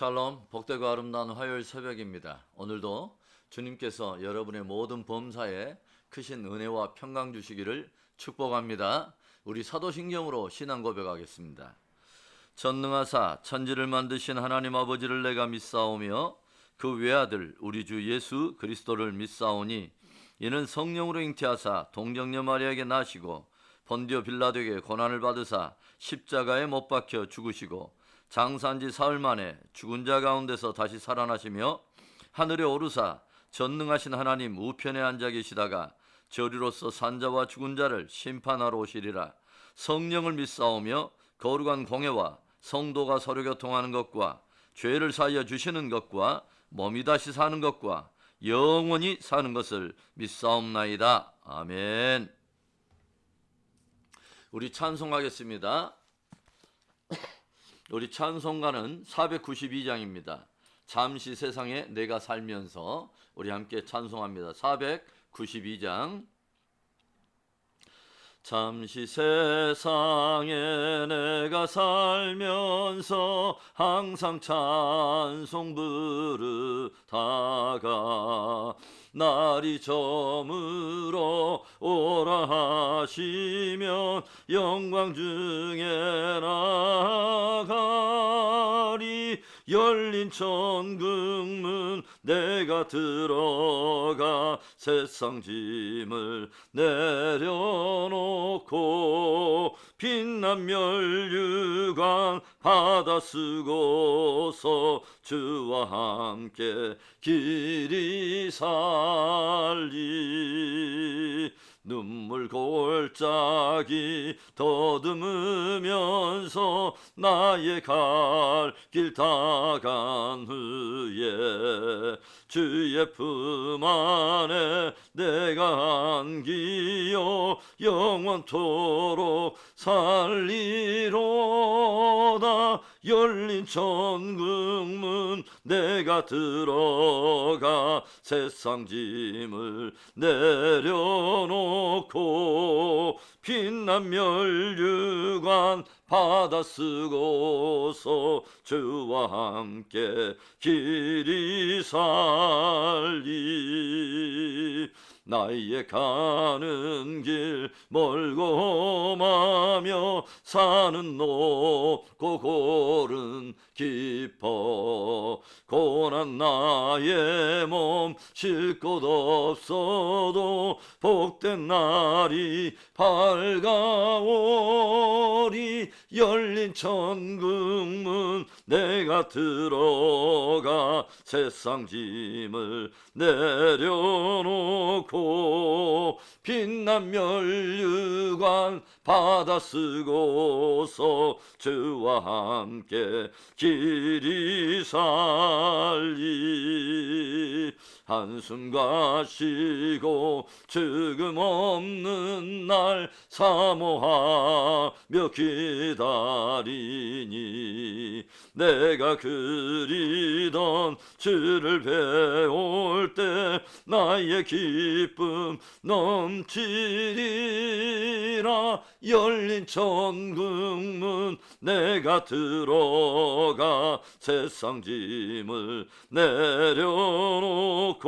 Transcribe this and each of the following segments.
샬롬, 복되고 아름다운 화요일 새벽입니다. 오늘도 주님께서 여러분의 모든 범사에 크신 은혜와 평강 주시기를 축복합니다. 우리 사도신경으로 신앙 고백하겠습니다. 전능하사 천지를 만드신 하나님 아버지를 내가 믿사오며 그 외아들 우리 주 예수 그리스도를 믿사오니 이는 성령으로 잉태하사 동정녀 마리아에게 나시고 본디오 빌라도에게 고난을 받으사 십자가에 못 박혀 죽으시고 장사한 지 사흘 만에 죽은 자 가운데서 다시 살아나시며 하늘에 오르사 전능하신 하나님 우편에 앉아 계시다가 저리로서 산자와 죽은 자를 심판하러 오시리라. 성령을 믿사오며 거룩한 공회와 성도가 서로 교통하는 것과 죄를 사하여 주시는 것과 몸이 다시 사는 것과 영원히 사는 것을 믿사옵나이다. 아멘. 우리 찬송하겠습니다. 우리 찬송가는 492장입니다. 잠시 세상에 내가 살면서 우리 함께 찬송합니다. 492장. 잠시 세상에 내가 살면서 항상 찬송 부르다가 날이 저물어 오라 하시면 영광 중에 나가리. 열린 천국문 내가 들어가 세상 짐을 내려놓고 빛난 멸류관 받아 쓰고서 주와 함께 길이 살리. 눈물 골짜기 더듬으면서 나의 갈 길 다 간 후에 주의 품 안에 내가 안기어 영원토록 살리로다. 열린 천국문 내가 들어가 세상 짐을 내려놓고 빛난 멸류관 받아 쓰고서 주와 함께 길이 살리. 나의 가는 길 멀고 마며 사는 높고 고른 깊어 고난 나의 몸 쉴 곳 없어도 복된 날이 밝아오리. 열린 천국문 내가 들어가 세상 짐을 내려놓고 빛난 멸류관 받아 쓰고서 주와 함께 길이 살리. 한숨과 쉬고 죽음 없는 날 사모하며 기다리니 내가 그리던 주를 배울 때 나의 기쁨 넘치리라. 열린 천국문 내가 들어가 세상 짐을 내려놓고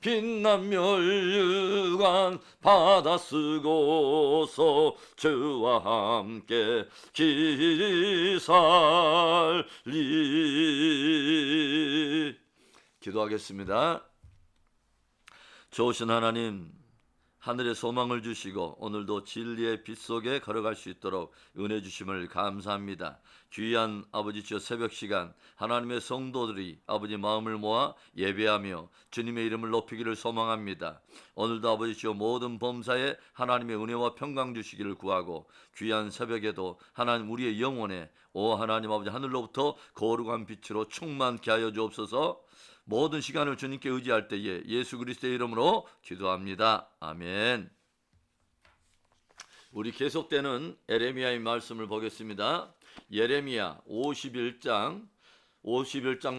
빛난 멸류관 받아 쓰고서 주와 함께 길이 살리. 기도하겠습니다. 좋으신 하나님, 하늘의 소망을 주시고 오늘도 진리의 빛 속에 걸어갈 수 있도록 은혜 주심을 감사합니다. 귀한 아버지 주여 새벽 시간 하나님의 성도들이 아버지 마음을 모아 예배하며 주님의 이름을 높이기를 소망합니다. 오늘도 아버지 주여 모든 범사에 하나님의 은혜와 평강 주시기를 구하고 귀한 새벽에도 하나님 우리의 영혼에 오 하나님 아버지 하늘로부터 거룩한 빛으로 충만케 하여 주옵소서. 모든 시간을 주님께 의지할 때에 예수 그리스도의 이름으로 기도합니다. 아멘. 우리 계속되는 예레미야의 말씀을 보겠습니다. 예레미야 51장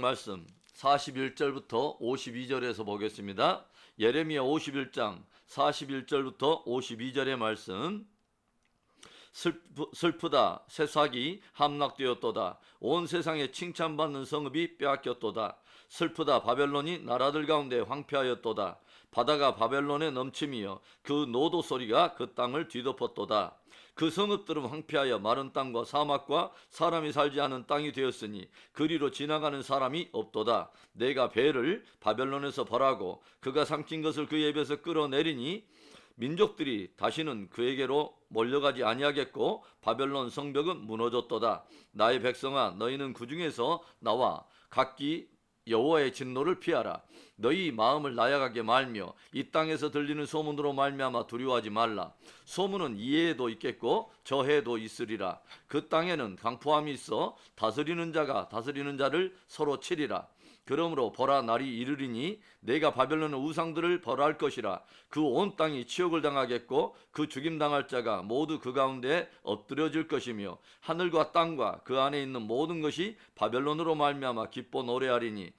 말씀 41절부터 52절에서 보겠습니다. 예레미야 51장 41절부터 52절의 말씀. 슬프다. 새싹이 함락되었도다. 온 세상에 칭찬받는 성읍이 빼앗겼도다. 슬프다. 바벨론이 나라들 가운데 황폐하였도다. 바다가 바벨론에 넘침이여 그 노도 소리가 그 땅을 뒤덮었도다. 그 성읍들은 황폐하여 마른 땅과 사막과 사람이 살지 않은 땅이 되었으니 그리로 지나가는 사람이 없도다. 내가 배를 바벨론에서 벌하고 그가 삼킨 것을 그의 입에서 끌어내리니 민족들이 다시는 그에게로 몰려가지 아니하겠고 바벨론 성벽은 무너졌도다. 나의 백성아, 너희는 그 중에서 나와 각기 여호와의 진노를 피하라. 너희 마음을 나약하게 말며 이 땅에서 들리는 소문으로 말미암아 두려워하지 말라. 소문은 이 해에도 있겠고 저 해에도 있으리라. 그 땅에는 강포함이 있어 다스리는 자가 다스리는 자를 서로 치리라. 그러므로 보라, 날이 이르리니 내가 바벨론의 우상들을 벌할 것이라. 그 온 땅이 치욕을 당하겠고 그 죽임당할 자가 모두 그 가운데 엎드려질 것이며 하늘과 땅과 그 안에 있는 모든 것이 바벨론으로 말미암아 기뻐 노래하리니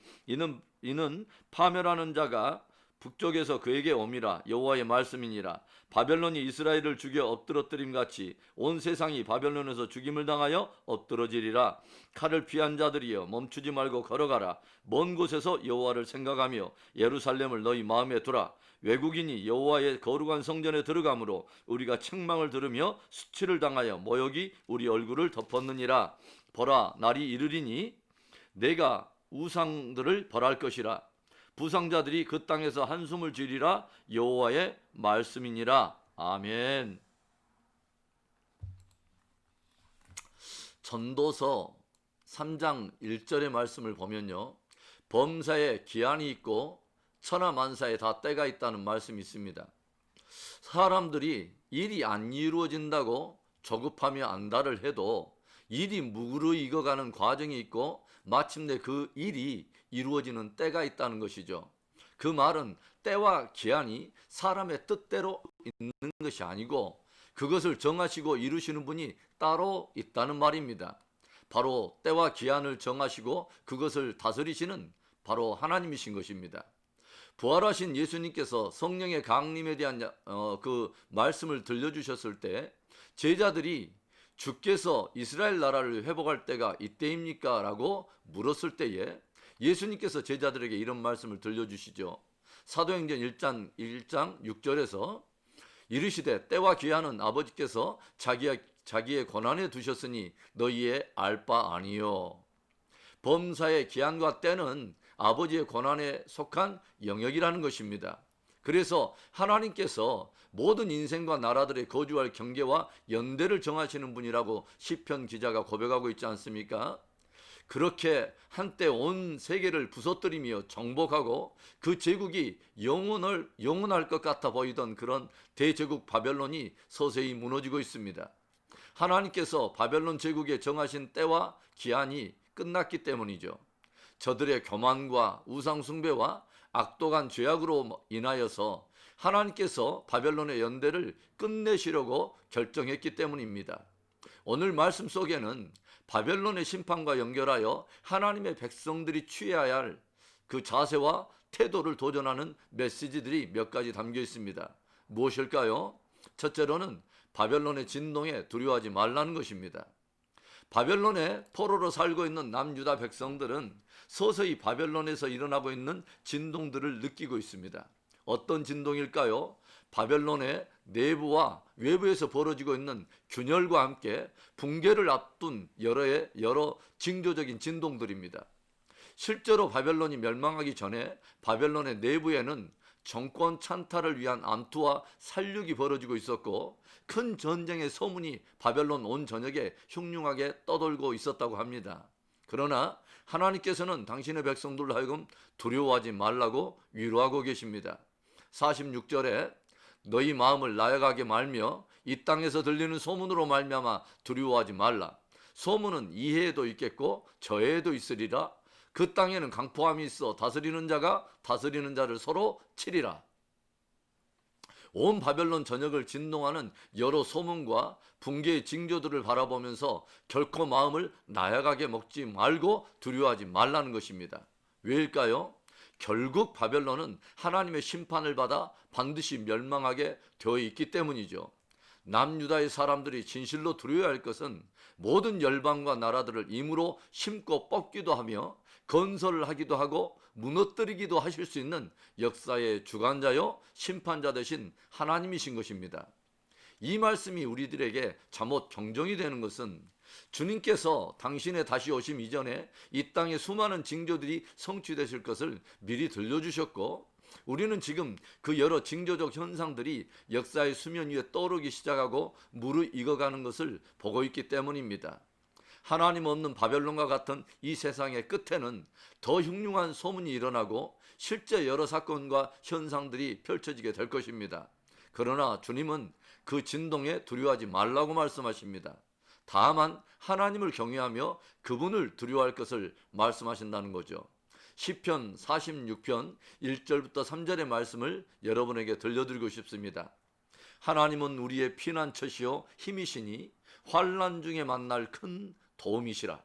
이는 파멸하는 자가 북쪽에서 그에게 옴이라. 여호와의 말씀이니라. 바벨론이 이스라엘을 죽여 엎드러뜨림 같이 온 세상이 바벨론에서 죽임을 당하여 엎드러지리라. 칼을 피한 자들이여 멈추지 말고 걸어가라. 먼 곳에서 여호와를 생각하며 예루살렘을 너희 마음에 두라. 외국인이 여호와의 거룩한 성전에 들어가므로 우리가 책망을 들으며 수치를 당하여 모욕이 우리 얼굴을 덮었느니라. 보라, 날이 이르리니 내가 우상들을 벌할 것이라. 부상자들이 그 땅에서 한숨을 지리라. 여호와의 말씀이니라. 아멘. 전도서 3장 1절의 말씀을 보면요, 범사에 기한이 있고 천하만사에 다 때가 있다는 말씀이 있습니다. 사람들이 일이 안 이루어진다고 조급하며 안달을 해도 일이 무르 익어가는 과정이 있고 마침내 그 일이 이루어지는 때가 있다는 것이죠. 그 말은 때와 기한이 사람의 뜻대로 있는 것이 아니고 그것을 정하시고 이루시는 분이 따로 있다는 말입니다. 바로 때와 기한을 정하시고 그것을 다스리시는 바로 하나님이신 것입니다. 부활하신 예수님께서 성령의 강림에 대한 그 말씀을 들려주셨을 때 제자들이 주께서 이스라엘 나라를 회복할 때가 이때입니까? 라고 물었을 때에 예수님께서 제자들에게 이런 말씀을 들려주시죠. 사도행전 1장 6절에서 이르시되 때와 기한은 아버지께서 자기의 권한에 두셨으니 너희의 알 바 아니요. 범사의 기한과 때는 아버지의 권한에 속한 영역이라는 것입니다. 그래서 하나님께서 모든 인생과 나라들의 거주할 경계와 연대를 정하시는 분이라고 시편 기자가 고백하고 있지 않습니까? 그렇게 한때 온 세계를 부서뜨리며 정복하고 그 제국이 영원할 것 같아 보이던 그런 대제국 바벨론이 서서히 무너지고 있습니다. 하나님께서 바벨론 제국에 정하신 때와 기한이 끝났기 때문이죠. 저들의 교만과 우상숭배와 악독한 죄악으로 인하여서 하나님께서 바벨론의 연대를 끝내시려고 결정했기 때문입니다. 오늘 말씀 속에는 바벨론의 심판과 연결하여 하나님의 백성들이 취해야 할 그 자세와 태도를 도전하는 메시지들이 몇 가지 담겨 있습니다. 무엇일까요? 첫째로는 바벨론의 진동에 두려워하지 말라는 것입니다. 바벨론에 포로로 살고 있는 남유다 백성들은 서서히 바벨론에서 일어나고 있는 진동들을 느끼고 있습니다. 어떤 진동일까요? 바벨론의 내부와 외부에서 벌어지고 있는 균열과 함께 붕괴를 앞둔 여러 징조적인 진동들입니다. 실제로 바벨론이 멸망하기 전에 바벨론의 내부에는 정권 찬탈을 위한 암투와 살육이 벌어지고 있었고 큰 전쟁의 소문이 바벨론 온 전역에 흉흉하게 떠돌고 있었다고 합니다. 그러나 하나님께서는 당신의 백성들로 하여금 두려워하지 말라고 위로하고 계십니다. 46절에 너희 마음을 나약하게 말며 이 땅에서 들리는 소문으로 말미암아 두려워하지 말라. 소문은 이 해에도 있겠고 저 해에도 있으리라. 그 땅에는 강포함이 있어 다스리는 자가 다스리는 자를 서로 치리라. 온 바벨론 전역을 진동하는 여러 소문과 붕괴의 징조들을 바라보면서 결코 마음을 나약하게 먹지 말고 두려워하지 말라는 것입니다. 왜일까요? 결국 바벨론은 하나님의 심판을 받아 반드시 멸망하게 되어 있기 때문이죠. 남유다의 사람들이 진실로 두려워야 할 것은 모든 열방과 나라들을 임으로 심고 뽑기도 하며 건설을 하기도 하고 무너뜨리기도 하실 수 있는 역사의 주관자요 심판자 되신 하나님이신 것입니다. 이 말씀이 우리들에게 잠옷 경종이 되는 것은 주님께서 당신의 다시 오심 이전에 이 땅에 수많은 징조들이 성취되실 것을 미리 들려주셨고, 우리는 지금 그 여러 징조적 현상들이 역사의 수면 위에 떠오르기 시작하고 무르익어가는 것을 보고 있기 때문입니다. 하나님 없는 바벨론과 같은 이 세상의 끝에는 더 흉흉한 소문이 일어나고 실제 여러 사건과 현상들이 펼쳐지게 될 것입니다. 그러나 주님은 그 진동에 두려워하지 말라고 말씀하십니다. 다만 하나님을 경외하며 그분을 두려워할 것을 말씀하신다는 거죠. 시편 46편 1절부터 3절의 말씀을 여러분에게 들려드리고 싶습니다. 하나님은 우리의 피난처시요 힘이시니 환난 중에 만날 큰 도움이시라.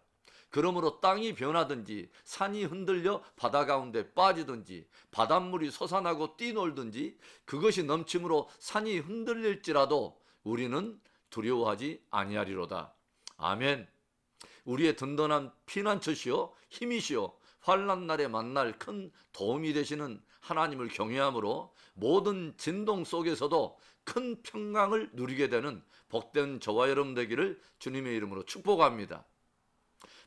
그러므로 땅이 변하든지 산이 흔들려 바다 가운데 빠지든지 바닷물이 솟아나고 뛰놀든지 그것이 넘침으로 산이 흔들릴지라도 우리는 두려워하지 아니하리로다. 아멘. 우리의 든든한 피난처시요 힘이시요 환난 날에 만날 큰 도움이 되시는 하나님을 경외함으로 모든 진동 속에서도 큰 평강을 누리게 되는 복된 저와 여러분 되기를 주님의 이름으로 축복합니다.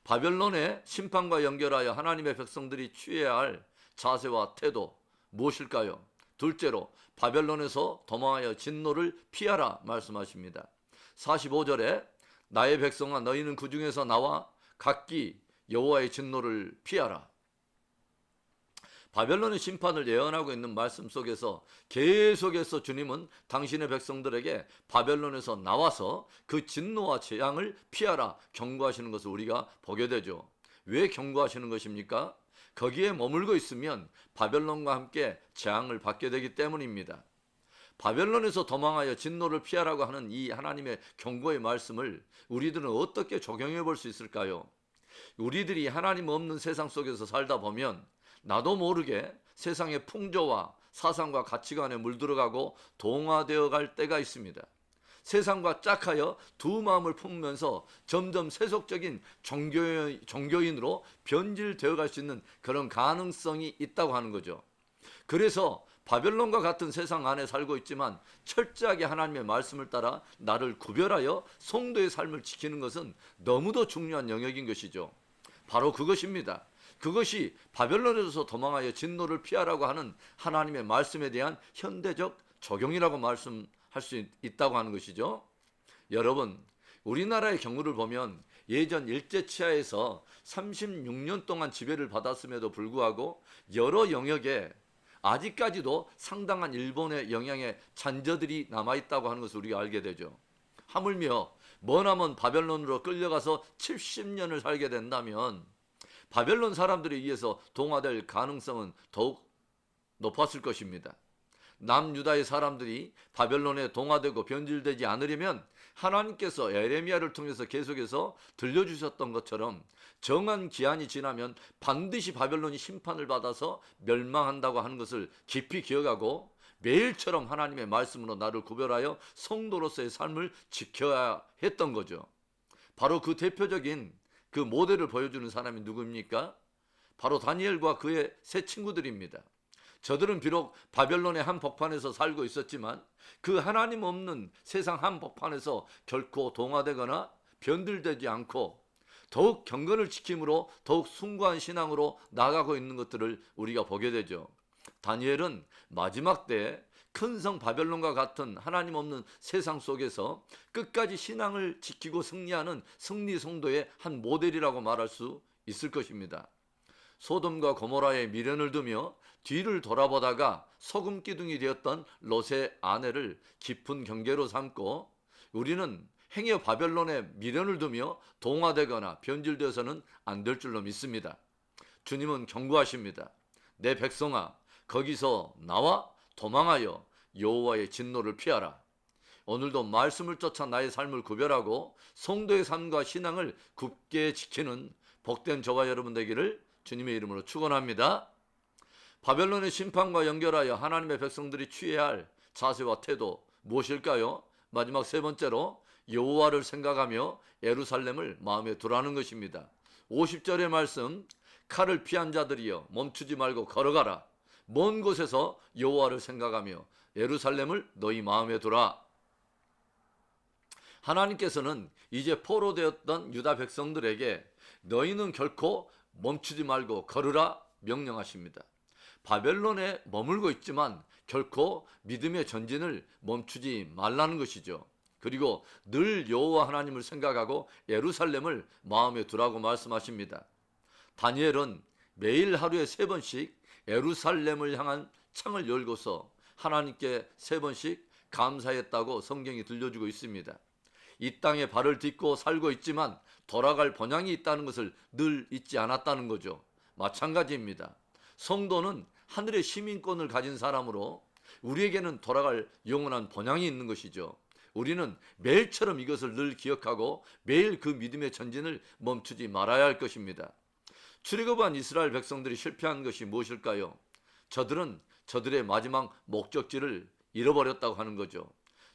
바벨론의 심판과 연결하여 하나님의 백성들이 취해야 할 자세와 태도 무엇일까요? 둘째로 바벨론에서 도망하여 진노를 피하라 말씀하십니다. 45절에 나의 백성아 너희는 그 중에서 나와 각기 여호와의 진노를 피하라. 바벨론의 심판을 예언하고 있는 말씀 속에서 계속해서 주님은 당신의 백성들에게 바벨론에서 나와서 그 진노와 재앙을 피하라 경고하시는 것을 우리가 보게 되죠. 왜 경고하시는 것입니까? 거기에 머물고 있으면 바벨론과 함께 재앙을 받게 되기 때문입니다. 바벨론에서 도망하여 진노를 피하라고 하는 이 하나님의 경고의 말씀을 우리들은 어떻게 적용해 볼 수 있을까요? 우리들이 하나님 없는 세상 속에서 살다 보면 나도 모르게 세상의 풍조와 사상과 가치관에 물들어가고 동화되어 갈 때가 있습니다. 세상과 짝하여 두 마음을 품으면서 점점 세속적인 종교인으로 변질되어 갈 수 있는 그런 가능성이 있다고 하는 거죠. 그래서 바벨론과 같은 세상 안에 살고 있지만 철저하게 하나님의 말씀을 따라 나를 구별하여 성도의 삶을 지키는 것은 너무도 중요한 영역인 것이죠. 바로 그것입니다. 그것이 바벨론에서 도망하여 진노를 피하라고 하는 하나님의 말씀에 대한 현대적 적용이라고 말씀할 수 있다고 하는 것이죠. 여러분, 우리나라의 경우를 보면 예전 일제치하에서 36년 동안 지배를 받았음에도 불구하고 여러 영역에 아직까지도 상당한 일본의 영향의 잔저들이 남아있다고 하는 것을 우리가 알게 되죠. 하물며 머나먼 바벨론으로 끌려가서 70년을 살게 된다면 바벨론 사람들에 의해서 동화될 가능성은 더욱 높았을 것입니다. 남유다의 사람들이 바벨론에 동화되고 변질되지 않으려면 하나님께서 에레미야를 통해서 계속해서 들려주셨던 것처럼 정한 기한이 지나면 반드시 바벨론이 심판을 받아서 멸망한다고 하는 것을 깊이 기억하고 매일처럼 하나님의 말씀으로 나를 구별하여 성도로서의 삶을 지켜야 했던 거죠. 바로 그 대표적인 그 모델을 보여주는 사람이 누구입니까? 바로 다니엘과 그의 세 친구들입니다. 저들은 비록 바벨론의 한복판에서 살고 있었지만 그 하나님 없는 세상 한복판에서 결코 동화되거나 변질되지 않고 더욱 경건을 지킴으로 더욱 숭고한 신앙으로 나아가고 있는 것들을 우리가 보게 되죠. 다니엘은 마지막 때에 큰 성 바벨론과 같은 하나님 없는 세상 속에서 끝까지 신앙을 지키고 승리하는 승리 성도의 한 모델이라고 말할 수 있을 것입니다. 소돔과 고모라의 미련을 두며 뒤를 돌아보다가 소금 기둥이 되었던 롯의 아내를 깊은 경계로 삼고 우리는 행여 바벨론의 미련을 두며 동화되거나 변질되어서는 안 될 줄로 믿습니다. 주님은 경고하십니다. 내 백성아 거기서 나와 도망하여 여호와의 진노를 피하라. 오늘도 말씀을 쫓아 나의 삶을 구별하고 성도의 삶과 신앙을 굳게 지키는 복된 저와 여러분 되기를 주님의 이름으로 축원합니다. 바벨론의 심판과 연결하여 하나님의 백성들이 취해야 할 자세와 태도 무엇일까요? 마지막 세 번째로 여호와를 생각하며 예루살렘을 마음에 두라는 것입니다. 50절의 말씀, 칼을 피한 자들이여 멈추지 말고 걸어가라. 먼 곳에서 여호와를 생각하며 예루살렘을 너희 마음에 두라. 하나님께서는 이제 포로되었던 유다 백성들에게 너희는 결코 멈추지 말고 걸으라 명령하십니다. 바벨론에 머물고 있지만 결코 믿음의 전진을 멈추지 말라는 것이죠. 그리고 늘 여호와 하나님을 생각하고 예루살렘을 마음에 두라고 말씀하십니다. 다니엘은 매일 하루에 3번씩 예루살렘을 향한 창을 열고서 하나님께 3번씩 감사했다고 성경이 들려주고 있습니다. 이 땅에 발을 딛고 살고 있지만 돌아갈 본향이 있다는 것을 늘 잊지 않았다는 거죠. 마찬가지입니다. 성도는 하늘의 시민권을 가진 사람으로 우리에게는 돌아갈 영원한 본향이 있는 것이죠. 우리는 매일처럼 이것을 늘 기억하고 매일 그 믿음의 전진을 멈추지 말아야 할 것입니다. 출애굽한 이스라엘 백성들이 실패한 것이 무엇일까요? 저들은 저들의 마지막 목적지를 잃어버렸다고 하는 거죠.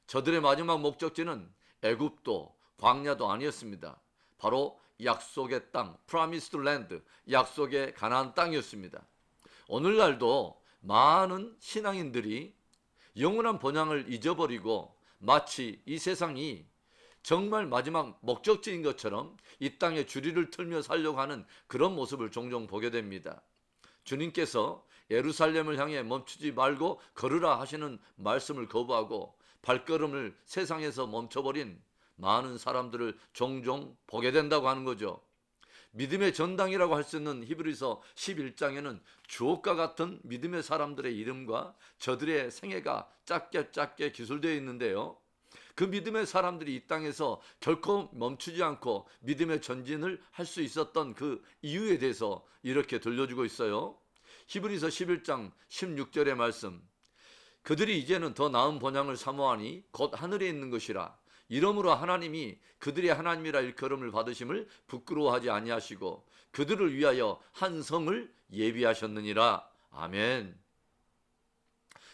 저들의 마지막 목적지는 애굽도 광야도 아니었습니다. 바로 약속의 땅, Promised Land, 약속의 가나안 땅이었습니다. 오늘날도 많은 신앙인들이 영원한 본향을 잊어버리고 마치 이 세상이 정말 마지막 목적지인 것처럼 이 땅에 주리를 틀며 살려고 하는 그런 모습을 종종 보게 됩니다. 주님께서 예루살렘을 향해 멈추지 말고 걸으라 하시는 말씀을 거부하고 발걸음을 세상에서 멈춰버린 많은 사람들을 종종 보게 된다고 하는 거죠. 믿음의 전당이라고 할 수 있는 히브리서 11장에는 주옥과 같은 믿음의 사람들의 이름과 저들의 생애가 짧게 기술되어 있는데요. 그 믿음의 사람들이 이 땅에서 결코 멈추지 않고 믿음의 전진을 할 수 있었던 그 이유에 대해서 이렇게 들려주고 있어요. 히브리서 11장 16절의 말씀, 그들이 이제는 더 나은 본향을 사모하니 곧 하늘에 있는 것이라. 이러므로 하나님이 그들의 하나님이라 일컬음을 받으심을 부끄러워하지 아니하시고 그들을 위하여 한 성을 예비하셨느니라. 아멘.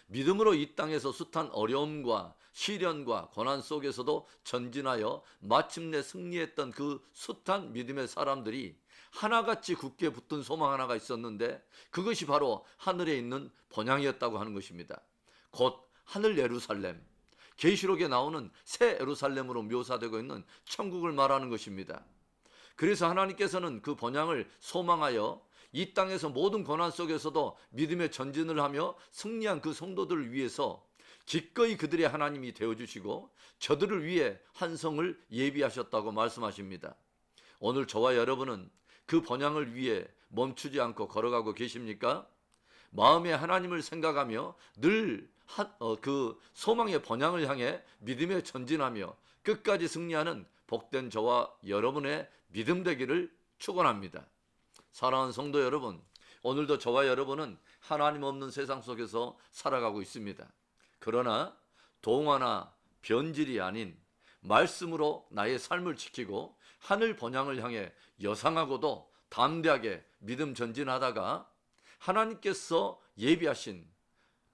믿음으로 이 땅에서 숱한 어려움과 시련과 고난 속에서도 전진하여 마침내 승리했던 그 숱한 믿음의 사람들이 하나같이 굳게 붙은 소망 하나가 있었는데 그것이 바로 하늘에 있는 본향이었다고 하는 것입니다. 곧 하늘 예루살렘, 계시록에 나오는 새 예루살렘으로 묘사되고 있는 천국을 말하는 것입니다. 그래서 하나님께서는 그 본향을 소망하여 이 땅에서 모든 고난 속에서도 믿음의 전진을 하며 승리한 그 성도들을 위해서 기꺼이 그들의 하나님이 되어주시고 저들을 위해 한 성을 예비하셨다고 말씀하십니다. 오늘 저와 여러분은 그 본향을 위해 멈추지 않고 걸어가고 계십니까? 마음에 하나님을 생각하며 늘 그 소망의 본향을 향해 믿음에 전진하며 끝까지 승리하는 복된 저와 여러분의 믿음 되기를 축원합니다. 사랑하는 성도 여러분, 오늘도 저와 여러분은 하나님 없는 세상 속에서 살아가고 있습니다. 그러나 동화나 변질이 아닌 말씀으로 나의 삶을 지키고 하늘 본향을 향해 여상하고도 담대하게 믿음 전진하다가 하나님께서 예비하신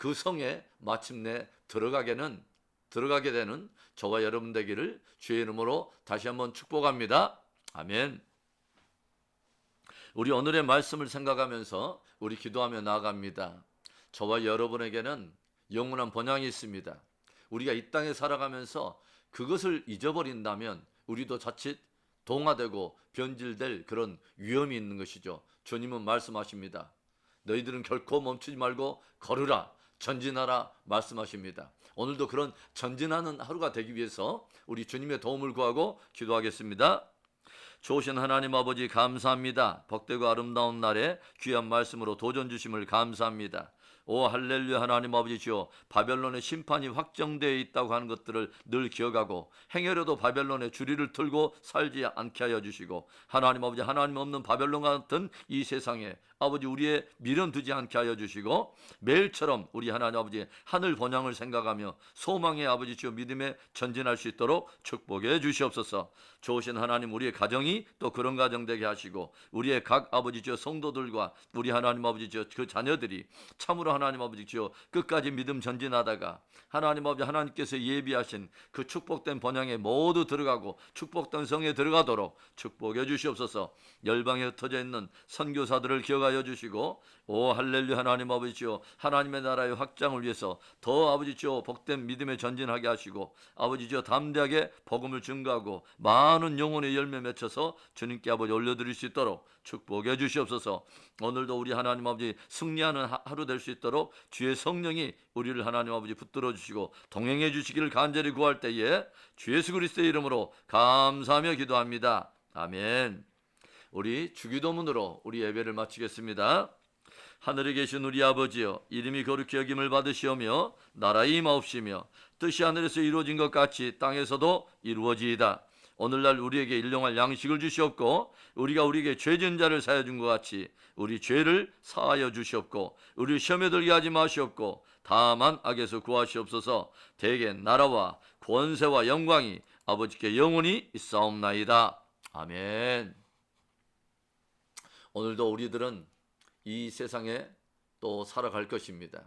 그 성에 마침내 들어가게 되는 저와 여러분 되기를 주의 이름으로 다시 한번 축복합니다. 아멘. 우리 오늘의 말씀을 생각하면서 우리 기도하며 나아갑니다. 저와 여러분에게는 영원한 본향이 있습니다. 우리가 이 땅에 살아가면서 그것을 잊어버린다면 우리도 자칫 동화되고 변질될 그런 위험이 있는 것이죠. 주님은 말씀하십니다. 너희들은 결코 멈추지 말고 걸으라, 전진하라 말씀하십니다. 오늘도 그런 전진하는 하루가 되기 위해서 우리 주님의 도움을 구하고 기도하겠습니다. 좋으신 하나님 아버지 감사합니다. 복되고 아름다운 날에 귀한 말씀으로 도전 주심을 감사합니다. 오 할렐루야. 하나님 아버지 주여, 바벨론의 심판이 확정되어 있다고 하는 것들을 늘 기억하고 행여라도 바벨론의 주리를 틀고 살지 않게 하여 주시고, 하나님 아버지, 하나님 없는 바벨론 같은 이 세상에 아버지 우리의 미련 두지 않게 하여 주시고, 매일처럼 우리 하나님 아버지 하늘 본향을 생각하며 소망의 아버지 주여 믿음에 전진할 수 있도록 축복해 주시옵소서. 좋으신 하나님, 우리의 가정이 또 그런 가정 되게 하시고, 우리의 각 아버지 주여 성도들과 우리 하나님 아버지 주여 그 자녀들이 참으로 하나님 아버지 주여 끝까지 믿음 전진하다가 하나님 아버지 하나님께서 예비하신 그 축복된 번영에 모두 들어가고 축복된 성에 들어가도록 축복해 주시옵소서. 열방에 흩어져 있는 선교사들을 기억하여 주시고, 오 할렐루야 하나님 아버지 주여 하나님의 나라의 확장을 위해서 더 아버지 주여 복된 믿음에 전진하게 하시고, 아버지 주여 담대하게 복음을 증거하고 많은 영혼의 열매 맺혀서 주님께 아버지 올려드릴 수 있도록 축복해 주시옵소서. 오늘도 우리 하나님 아버지 승리하는 하루 될 수 있도록 주의 성령이 우리를 하나님 아버지 붙들어 주시고 동행해 주시기를 간절히 구할 때에 주 예수 그리스도의 이름으로 감사하며 기도합니다. 아멘. 우리 주기도문으로 우리 예배를 마치겠습니다. 하늘에 계신 우리 아버지여, 이름이 거룩히 여김을 받으시오며 나라의 임하옵시며 뜻이 하늘에서 이루어진 것 같이 땅에서도 이루어지이다. 오늘날 우리에게 일용할 양식을 주시옵고, 우리가 우리에게 죄 지은 자를 사하여 준 것 같이 우리 죄를 사하여 주시옵고, 우리 시험에 들게 하지 마시옵고 다만 악에서 구하시옵소서. 대개 나라와 권세와 영광이 아버지께 영원히 있사옵나이다. 아멘. 오늘도 우리들은 이 세상에 또 살아갈 것입니다.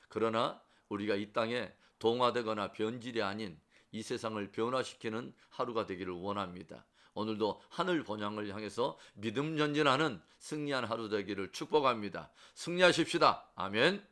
그러나 우리가 이 땅에 동화되거나 변질이 아닌 이 세상을 변화시키는 하루가 되기를 원합니다. 오늘도 하늘 번영을 향해서 믿음 전진하는 승리한 하루 되기를 축복합니다. 승리하십시다. 아멘.